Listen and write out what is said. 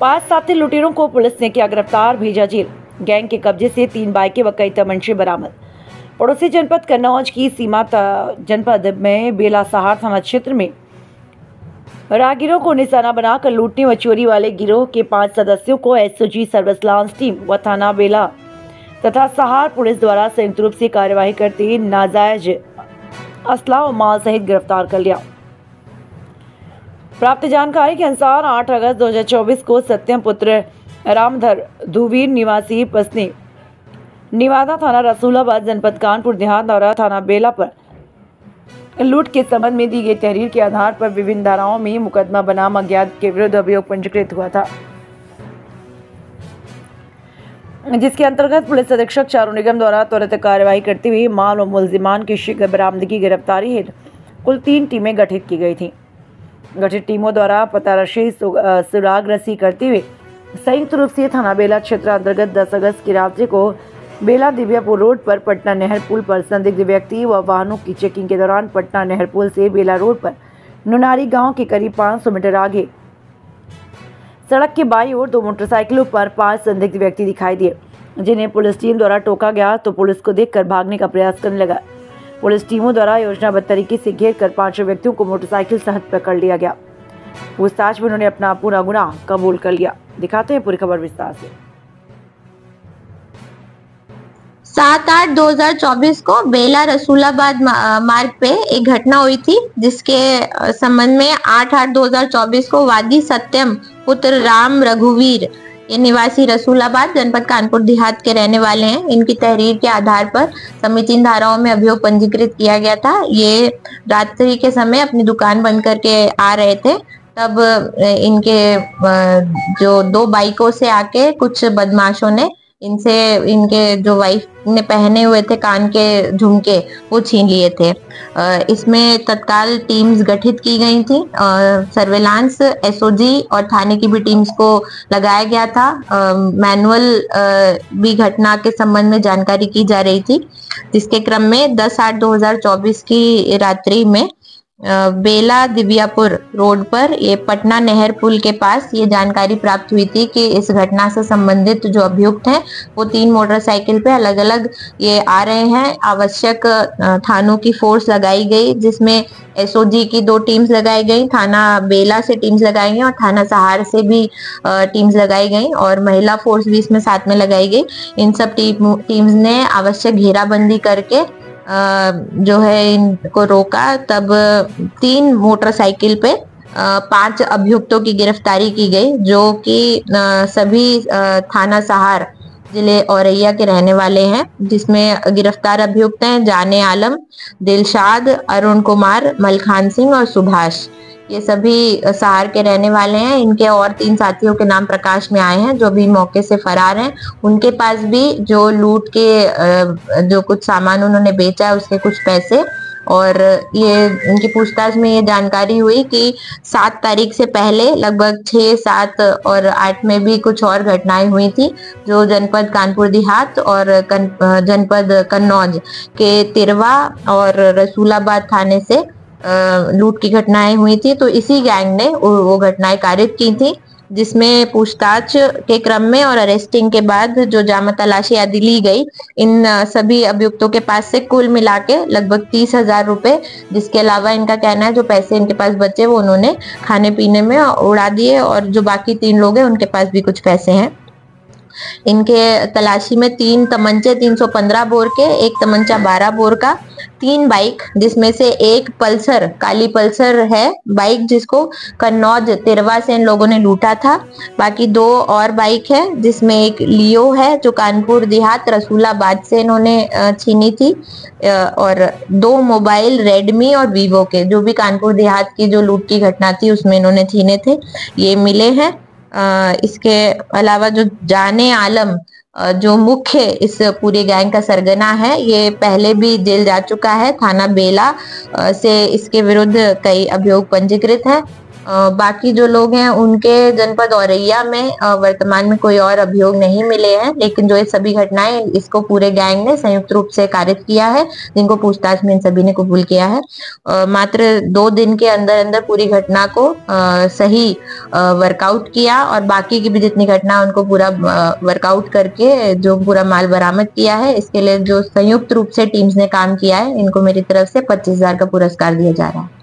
5 साथी लुटेरों को पुलिस ने किया गिरफ्तार, भेजा जेल। गैंग के कब्जे से 3 बाइकें व कई तमंचे बरामद। पड़ोसी जनपद कन्नौज की सीमा जनपद में बेला सहार थाना क्षेत्र में राहगीरों को निशाना बनाकर लूटने व चोरी वाले गिरोह के 5 सदस्यों को एसओजी सर्विलांस टीम व थाना बेला तथा सहार पुलिस द्वारा संयुक्त रूप से कार्यवाही करते नाजायज असला और माल सहित गिरफ्तार कर लिया। प्राप्त जानकारी के अनुसार 8 अगस्त 2024 को सत्यम पुत्र रामधर धुवीर निवासी पसनी निवादा थाना रसूलाबाद जनपद कानपुर देहात और थाना बेला पर लूट के संबंध में दी गई तहरीर के आधार पर विभिन्न धाराओं में मुकदमा बनाम अज्ञात के विरुद्ध अभियोग पंजीकृत हुआ था, जिसके अंतर्गत पुलिस अधीक्षक चारू निगम द्वारा त्वरित कार्यवाही करते हुए माल और मुलजिमान की शीघ्र बरामदगी गिरफ्तारी हेतु कुल 3 टीमें गठित की गई थीं। गठित टीमों द्वारा पतारशी सुराग रसी करते हुए संयुक्त रूप से थाना बेला क्षेत्र अंतर्गत 10 अगस्त की रात्रि को बेला दिव्यापुर रोड पर पटना नहर पुल पर संदिग्ध व्यक्ति व वाहनों की चेकिंग के दौरान पटना नहर पुल से बेला रोड पर नुनारी गांव के करीब 500 मीटर आगे सड़क के बाईं ओर 2 मोटरसाइकिलों पर 5 संदिग्ध व्यक्ति दिखाई दिए, जिन्हें पुलिस टीम द्वारा टोका गया तो पुलिस को देखकर भागने का प्रयास करने लगा। पुलिस टीमों द्वारा योजनाबद्ध तरीके से घेर कर 5 व्यक्तियों को मोटरसाइकिल सहित पकड़ लिया गया। पूछताछ में उन्होंने अपना पूरा गुनाह कबूल कर लिया। दिखाते हैं पूरी खबर विस्तार से। 7/8/2024 को बेला रसूलाबाद मार्ग पे एक घटना हुई थी, जिसके संबंध में 8/8/2024 को वादी सत्यम पुत्र राम रघुवीर ये निवासी रसूलाबाद जनपद कानपुर देहात के रहने वाले हैं। इनकी तहरीर के आधार पर समिति धाराओं में अभियोग पंजीकृत किया गया था। ये रात्रि के समय अपनी दुकान बंद करके आ रहे थे, तब इनके जो 2 बाइकों से आके कुछ बदमाशों ने इनके जो वाइफ ने पहने हुए थे कान के झुमके वो छीन लिए थे। इसमें तत्काल टीम्स गठित की गई थी। सर्वेलांस एसओजी और थाने की भी टीम्स को लगाया गया था। मैनुअल भी घटना के संबंध में जानकारी की जा रही थी, जिसके क्रम में 10/8/2024 की रात्रि में बेला दिव्यापुर रोड पर ये पटना नहर पुल के पास ये जानकारी प्राप्त हुई थी कि इस घटना से संबंधित जो अभियुक्त हैं वो 3 मोटरसाइकिल पे अलग अलग ये आ रहे हैं। आवश्यक थानों की फोर्स लगाई गई, जिसमें एसओजी की 2 टीम्स लगाई गई, थाना बेला से टीम्स लगाई गई और थाना सहार से भी टीम्स लगाई गई और महिला फोर्स भी इसमें साथ में लगाई गई। इन सब टीम्स ने आवश्यक घेराबंदी करके जो है इनको रोका। तब 3 मोटरसाइकिल पे 5 अभियुक्तों की गिरफ्तारी की गई, जो कि सभी थाना सहार जिले औरैया के रहने वाले हैं, जिसमें गिरफ्तार अभियुक्त हैं जाने आलम, दिलशाद, अरुण कुमार, मलखान सिंह और सुभाष। ये सभी सहार के रहने वाले हैं। इनके और 3 साथियों के नाम प्रकाश में आए हैं, जो भी मौके से फरार हैं। उनके पास भी जो लूट के जो कुछ सामान उन्होंने बेचा है उसके कुछ पैसे, और ये इनकी पूछताछ में ये जानकारी हुई कि 7 तारीख से पहले लगभग 6, 7 और 8 में भी कुछ और घटनाएं हुई थी, जो जनपद कानपुर देहात और जनपद कन्नौज के तिरवा और रसूलाबाद थाने से लूट की घटनाएं हुई थी। तो इसी गैंग ने वो घटनाएं कारित की थी, जिसमें पूछताछ के क्रम में और अरेस्टिंग के बाद जो जामा तलाशी आदि ली गई, इन सभी अभियुक्तों के पास से कुल मिला के लगभग 30,000 रुपए, जिसके अलावा इनका कहना है जो पैसे इनके पास बचे वो उन्होंने खाने पीने में उड़ा दिए, और जो बाकी 3 लोग हैं उनके पास भी कुछ पैसे हैं। इनके तलाशी में 3 तमंचे 315 बोर के, 1 तमंचा 12 बोर का, 3 बाइक, जिसमें से एक पल्सर, काली पल्सर है बाइक, जिसको कन्नौज तिरवा से इन लोगों ने लूटा था। बाकी 2 और बाइक है, जिसमें एक लियो है जो कानपुर देहात रसूलाबाद से इन्होंने छीनी थी, और 2 मोबाइल रेडमी और वीवो के, जो भी कानपुर देहात की जो लूट की घटना थी उसमें इन्होंने छीने थे, ये मिले हैं। इसके अलावा जो जाने आलम जो मुख्य इस पूरे गैंग का सरगना है, ये पहले भी जेल जा चुका है। थाना बेला से इसके विरुद्ध कई अभियोग पंजीकृत है। बाकी जो लोग हैं उनके जनपद औरैया में वर्तमान में कोई और अभियोग नहीं मिले हैं, लेकिन जो ये सभी घटनाएं इसको पूरे गैंग ने संयुक्त रूप से कारित किया है, जिनको पूछताछ में इन सभी ने कबूल किया है। मात्र 2 दिन के अंदर अंदर पूरी घटना को सही वर्कआउट किया और बाकी की भी जितनी घटना उनको पूरा वर्कआउट करके जो पूरा माल बरामद किया है, इसके लिए जो संयुक्त रूप से टीम्स ने काम किया है, इनको मेरी तरफ से 25,000 का पुरस्कार दिया जा रहा है।